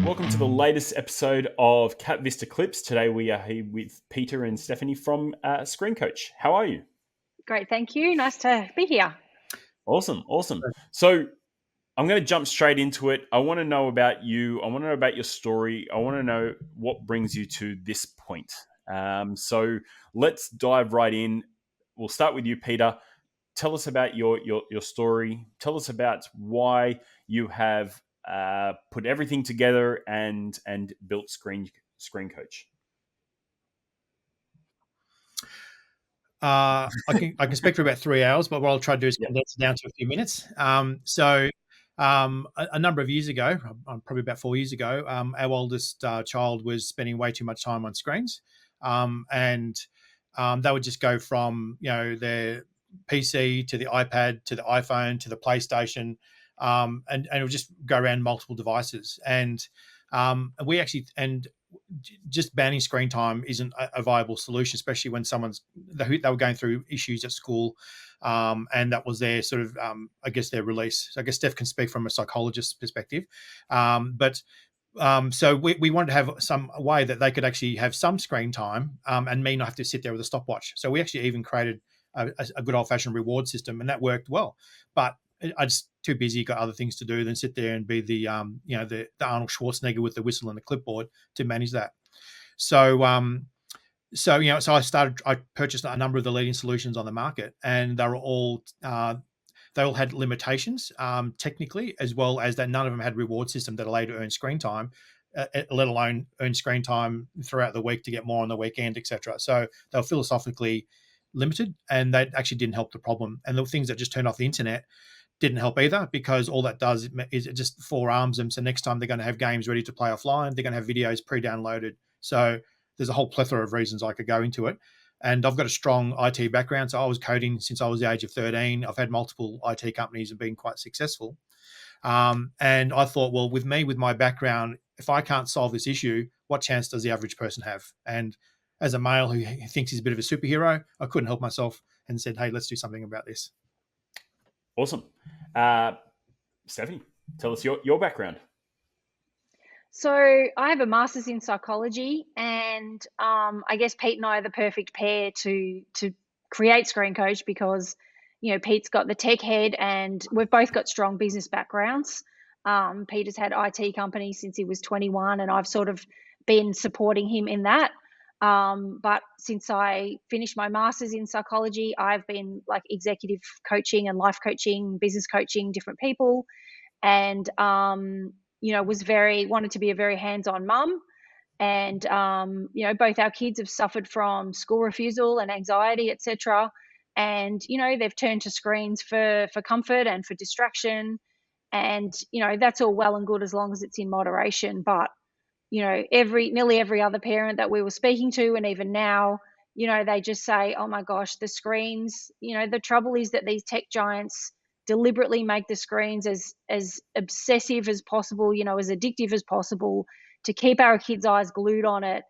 Welcome to the latest episode of KapVista Klips. Today we are here with Peter and Stephanie from ScreenCoach. How are you? Great, thank you. Nice to be here. Awesome. So I'm going to jump straight into it. I want to know about you. I want to know about your story. I want to know what brings you to this point. So let's dive right in. We'll start with you, Peter. Tell us about your story. Tell us about why you have put everything together and built ScreenCoach. I can speak for about 3 hours, but what I'll try to do is condense it down to a few minutes. A number of years ago, probably about 4 years ago, our oldest child was spending way too much time on screens, and they would just go from their PC to the iPad to the iPhone to the PlayStation, and it would just go around multiple devices. And we actually just banning screen time isn't a viable solution, especially when they were going through issues at school, and that was their sort of, I guess, their release. So I guess Steph can speak from a psychologist's perspective, so we wanted to have some way that they could actually have some screen time, and me not have to sit there with a stopwatch. So we actually even created a good old-fashioned reward system, and that worked well. But I just too busy, got other things to do than sit there and be the Arnold Schwarzenegger with the whistle and the clipboard to manage that. So I purchased a number of the leading solutions on the market, and they all had limitations technically, as well as that none of them had reward system that allowed you to earn screen time, let alone earn screen time throughout the week to get more on the weekend, etc. So they were philosophically limited, and that actually didn't help the problem. And the things that just turned off the internet didn't help either, because all that does is it just forearms them. So next time they're going to have games ready to play offline, they're going to have videos pre-downloaded. So there's a whole plethora of reasons I could go into it. And I've got a strong IT background. So I was coding since I was the age of 13. I've had multiple IT companies and been quite successful. And I thought, well, with my background, if I can't solve this issue, what chance does the average person have? And as a male who thinks he's a bit of a superhero, I couldn't help myself and said, hey, let's do something about this. Awesome. Stephanie, tell us your background. So I have a master's in psychology, and I guess Pete and I are the perfect pair to create ScreenCoach, because Pete's got the tech head and we've both got strong business backgrounds. Peter's had IT companies since he was 21, and I've sort of been supporting him in that. But since I finished my master's in psychology, I've been like executive coaching and life coaching, business coaching different people, and wanted to be a very hands-on mum. And both our kids have suffered from school refusal and anxiety, etc. And they've turned to screens for comfort and for distraction. And that's all well and good as long as it's in moderation. But nearly every other parent that we were speaking to, and even now, they just say, oh my gosh, the screens, the trouble is that these tech giants deliberately make the screens as obsessive as possible, as addictive as possible, to keep our kids' eyes glued on it.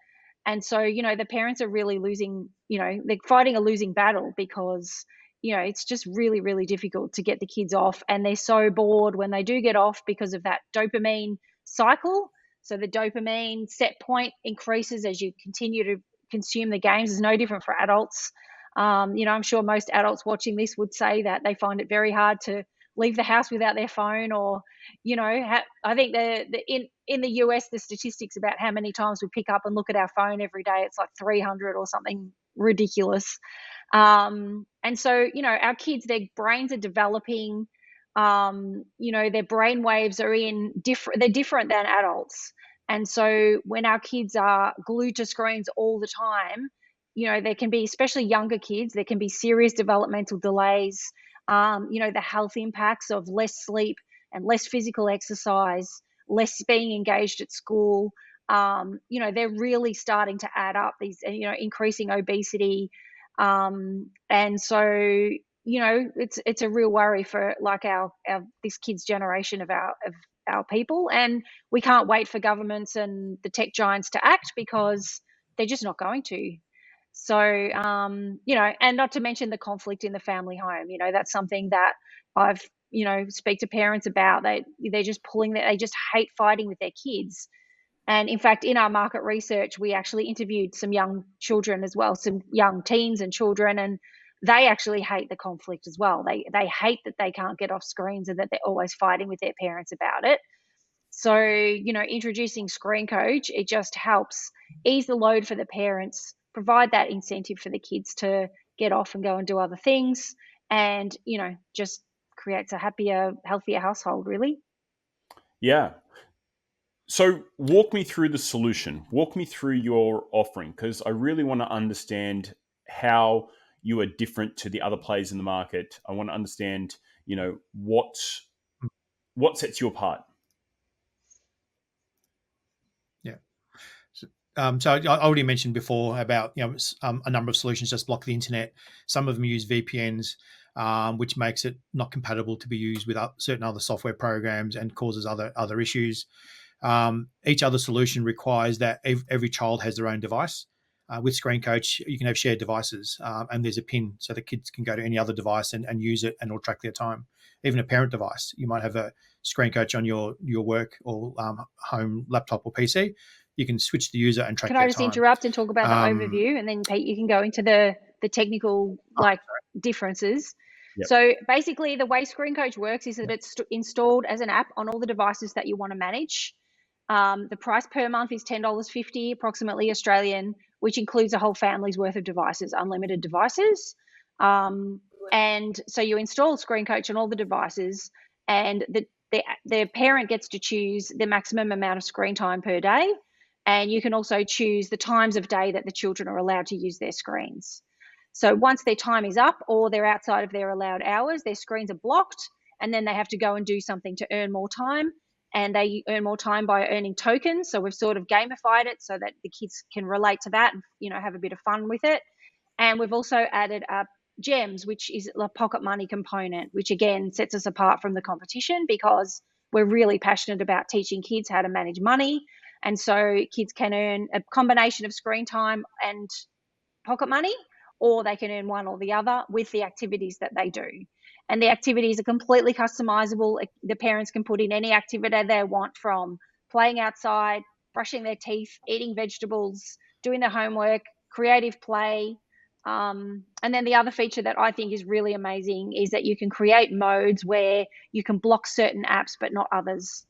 And so, the parents are really losing, they're fighting a losing battle, because, it's just really, really difficult to get the kids off. And they're so bored when they do get off because of that dopamine cycle. So the dopamine set point increases as you continue to consume the games. It's no different for adults. I'm sure most adults watching this would say that they find it very hard to leave the house without their phone, or, I think in the US, the statistics about how many times we pick up and look at our phone every day, it's like 300 or something ridiculous. And so, our kids, their brains are developing, their brain waves are they're different than adults. And so when our kids are glued to screens all the time, there can be, especially younger kids, there can be serious developmental delays, the health impacts of less sleep and less physical exercise, less being engaged at school. They're really starting to add up, these, increasing obesity. And so, it's a real worry for like our this kids' generation of our people. And we can't wait for governments and the tech giants to act, because they're just not going to. So, and not to mention the conflict in the family home. That's something that I've, speak to parents about. They just they just hate fighting with their kids, And in fact, in our market research, we actually interviewed some young children as well, some young teens and children, and they actually hate the conflict as well. They hate that they can't get off screens and that they're always fighting with their parents about it. So, introducing ScreenCoach, it just helps ease the load for the parents, provide that incentive for the kids to get off and go and do other things, and, just creates a happier, healthier household, really. Yeah. So walk me through the solution. Walk me through your offering, because I really want to understand how you are different to the other players in the market. I want to understand, what sets you apart. Yeah. So I already mentioned before about a number of solutions just block the internet. Some of them use VPNs, which makes it not compatible to be used with certain other software programs and causes other issues. Each other solution requires that every child has their own device. With ScreenCoach, you can have shared devices, and there's a PIN so the kids can go to any other device and use it, and it'll track their time. Even a parent device, you might have a ScreenCoach on your work or home laptop or PC. You can switch the user and track their time. Can I just interrupt and talk about the overview, and then Pete, you can go into the technical differences. Yep. So basically, the way ScreenCoach works is that it's installed as an app on all the devices that you want to manage. The price per month is $10.50, approximately Australian, which includes a whole family's worth of devices, unlimited devices. And so you install ScreenCoach on all the devices, and the parent gets to choose the maximum amount of screen time per day. And you can also choose the times of day that the children are allowed to use their screens. So once their time is up or they're outside of their allowed hours, their screens are blocked, and then they have to go and do something to earn more time. And they earn more time by earning tokens. So we've sort of gamified it so that the kids can relate to that and, have a bit of fun with it. And we've also added up gems, which is a pocket money component, which again sets us apart from the competition because we're really passionate about teaching kids how to manage money. And so kids can earn a combination of screen time and pocket money, or they can earn one or the other with the activities that they do. And the activities are completely customizable. The parents can put in any activity they want, from playing outside, brushing their teeth, eating vegetables, doing their homework, creative play. And then the other feature that I think is really amazing is that you can create modes where you can block certain apps but not others.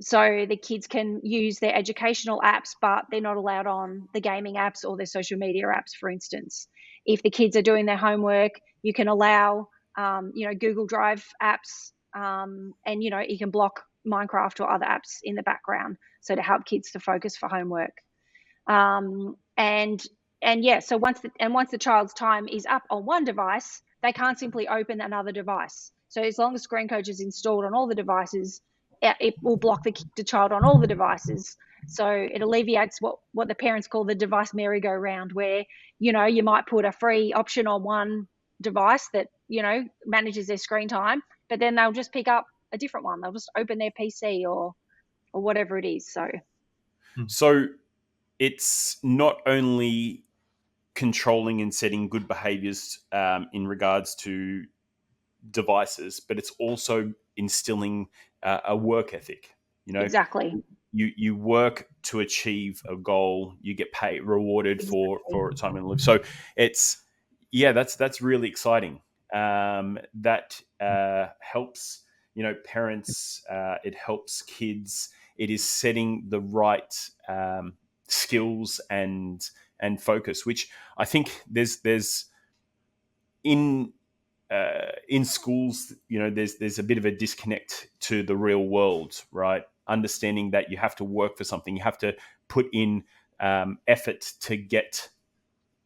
So the kids can use their educational apps, but they're not allowed on the gaming apps or their social media apps, for instance. If the kids are doing their homework, you can allow, Google Drive apps, and, you can block Minecraft or other apps in the background. So to help kids to focus for homework. So once the child's time is up on one device, they can't simply open another device. So as long as ScreenCoach is installed on all the devices, it will block the child on all the devices. So it alleviates what the parents call the device merry-go-round, where, you might put a free option on one device that, manages their screen time, but then they'll just pick up a different one. They'll just open their PC or whatever it is. So it's not only controlling and setting good behaviors in regards to devices, but it's also instilling a work ethic. Exactly. You work to achieve a goal, you get paid, rewarded for time and live. So that's really exciting. That helps parents. It helps kids. It is setting the right skills and focus, which I think there's in schools, there's a bit of a disconnect to the real world, right? Understanding that you have to work for something, you have to put in effort to get,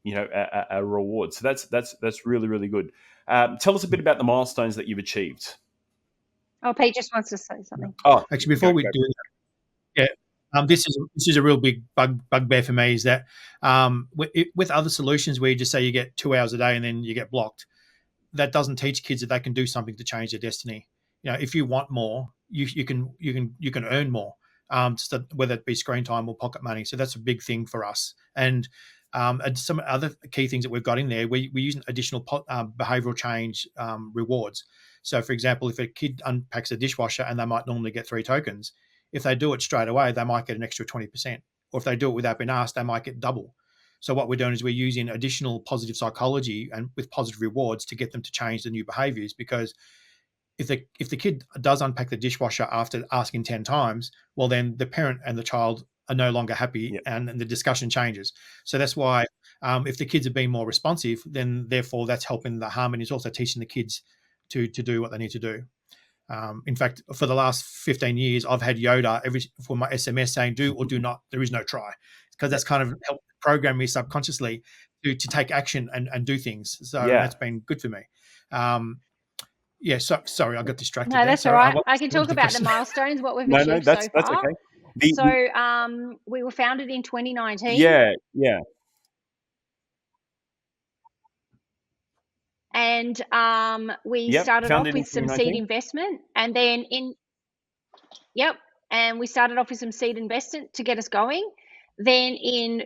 a reward. So that's really, really good. Tell us a bit about the milestones that you've achieved. Oh, Pete just wants to say something. Oh, actually, before we do that, this is a real big bugbear for me, is that with other solutions where you just say you get 2 hours a day and then you get blocked, that doesn't teach kids that they can do something to change their destiny. If you want more, you can earn more, whether it be screen time or pocket money. So that's a big thing for us. And some other key things that we've got in there, we use additional behavioral change rewards. So, for example, if a kid unpacks a dishwasher and they might normally get 3 tokens, if they do it straight away, they might get an extra 20%. Or if they do it without being asked, they might get double. So what we're doing is we're using additional positive psychology and with positive rewards to get them to change the new behaviors. Because if the kid does unpack the dishwasher after asking 10 times, well, then the parent and the child are no longer happy, and the discussion changes. So that's why if the kids are being more responsive, then therefore that's helping the harmony. It's also teaching the kids to do what they need to do. In fact, for the last 15 years, I've had Yoda for my SMS saying do or do not. There is no try, because that's kind of helped program me subconsciously to take action and do things. So that's been good for me. Sorry, I got distracted. No, that's all right. I can talk about the question? milestones, what we've achieved so far. That's okay. So we were founded in 2019. Yeah. And we started off with some seed investment, and then we started off with some seed investment to get us going. Then in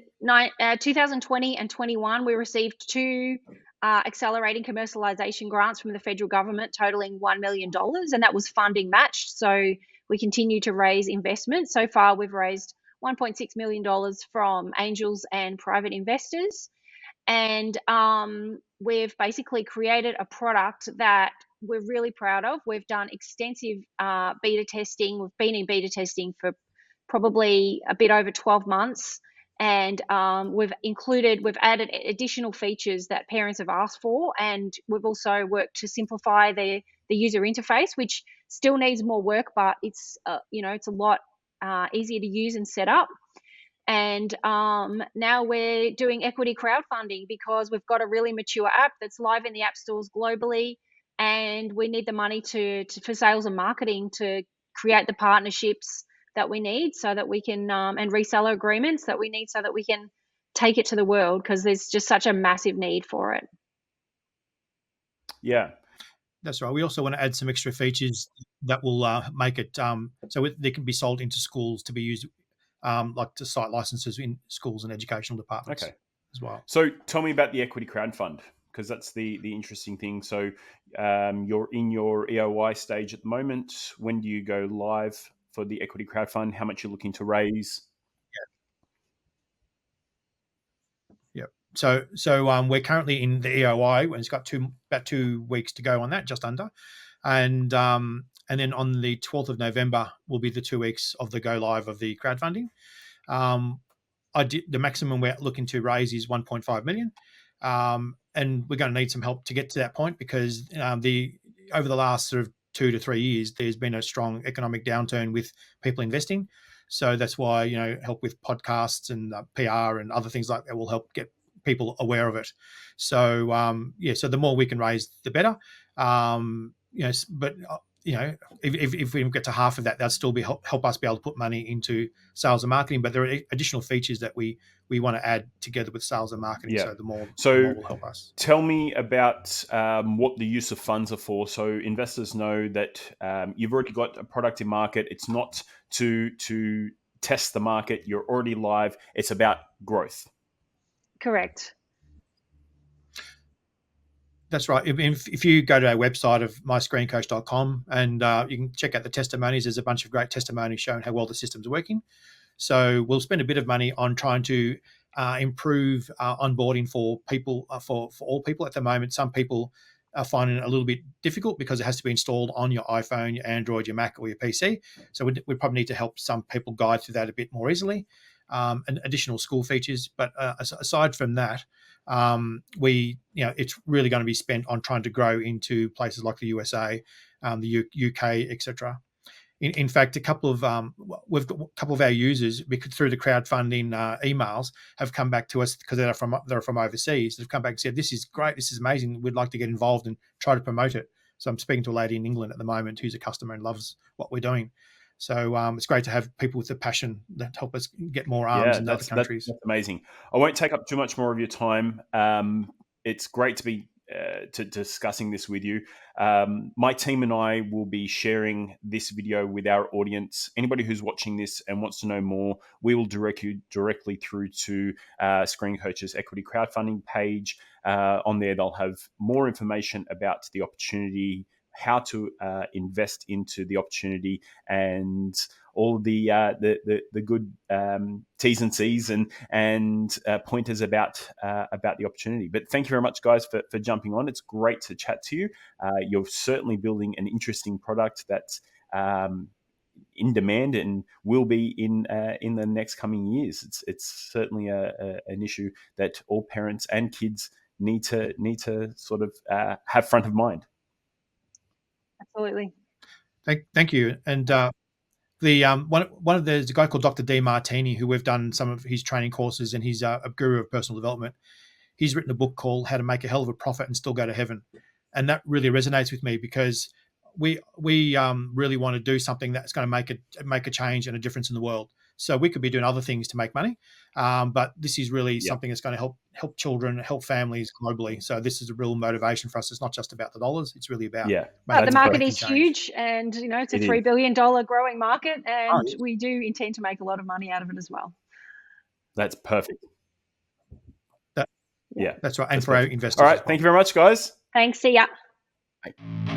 2020 and 21, we received 2 accelerating commercialization grants from the federal government totaling $1 million, and that was funding matched. So we continue to raise investment. So far, we've raised $1.6 million from angels and private investors. And we've basically created a product that we're really proud of. We've done extensive beta testing. We've been in beta testing for probably a bit over 12 months. And we've added additional features that parents have asked for. And we've also worked to simplify the user interface, which still needs more work, but it's a lot easier to use and set up. And now we're doing equity crowdfunding because we've got a really mature app that's live in the app stores globally, and we need the money for sales and marketing to create the partnerships that we need so that we can and reseller agreements that we need so that we can take it to the world, because there's just such a massive need for it. Yeah. That's right. We also want to add some extra features that will make it so they can be sold into schools to be used like to site licenses in schools and educational departments as well. So tell me about the equity crowdfund, because that's the interesting thing. So you're in your EOI stage at the moment. When do you go live for the equity crowdfund? How much you're looking to raise? So we're currently in the EOI, and it's got about 2 weeks to go on that, just under. And then on the 12th of November will be the 2 weeks of the go live of the crowdfunding. The maximum we're looking to raise is 1.5 million. And we're going to need some help to get to that point, because over the last sort of 2 to 3 years, there's been a strong economic downturn with people investing. So that's why, help with podcasts and PR and other things like that will help get people aware of it. So so the more we can raise, the better. But if we get to half of that, that'll still help us be able to put money into sales and marketing. But there are additional features that we want to add together with sales and marketing. So the more will help us. Tell me about what the use of funds are for. So investors know that you've already got a product in market. It's not to test the market. You're already live. It's about growth. Correct. That's right. If you go to our website of myscreencoach.com and you can check out the testimonies, there's a bunch of great testimonies showing how well the system's working. So we'll spend a bit of money on trying to improve onboarding for people, for all people. At the moment, some people are finding it a little bit difficult because it has to be installed on your iPhone, your Android, your Mac, or your PC. So we probably need to help some people guide through that a bit more easily. And additional school features. But aside from that, it's really going to be spent on trying to grow into places like the USA, the UK, etc. In fact, we've got a couple of our users through the crowdfunding emails have come back to us because they're from overseas. They've come back and said, "This is great. This is amazing. We'd like to get involved and try to promote it." So I'm speaking to a lady in England at the moment who's a customer and loves what we're doing. So it's great to have people with the passion that help us get more arms in other countries. That's amazing. I won't take up too much more of your time. It's great to be discussing this with you. My team and I will be sharing this video with our audience. Anybody who's watching this and wants to know more, we will direct you directly through to ScreenCoach's equity crowdfunding page. On there, they'll have more information about the opportunity, how to invest into the opportunity and all the good T's and C's and pointers about the opportunity. But thank you very much, guys, for jumping on. It's great to chat to you. You're certainly building an interesting product that's in demand and will be in the next coming years. It's certainly an issue that all parents and kids need to sort of have front of mind. Absolutely. Thank you. And there's a guy called Dr. D. Martini, who we've done some of his training courses, and he's a guru of personal development. He's written a book called How to Make a Hell of a Profit and Still Go to Heaven. And that really resonates with me because we really want to do something that's going to make a change and a difference in the world. So we could be doing other things to make money, but this is really something that's going to help children, help families globally. So this is a real motivation for us. It's not just about the dollars; it's really about But the market is huge, and it's a $3 billion growing market, and we do intend to make a lot of money out of it as well. That's perfect. That's right, and for our investors. All right, thank you very much, guys. Thanks. See ya. Bye.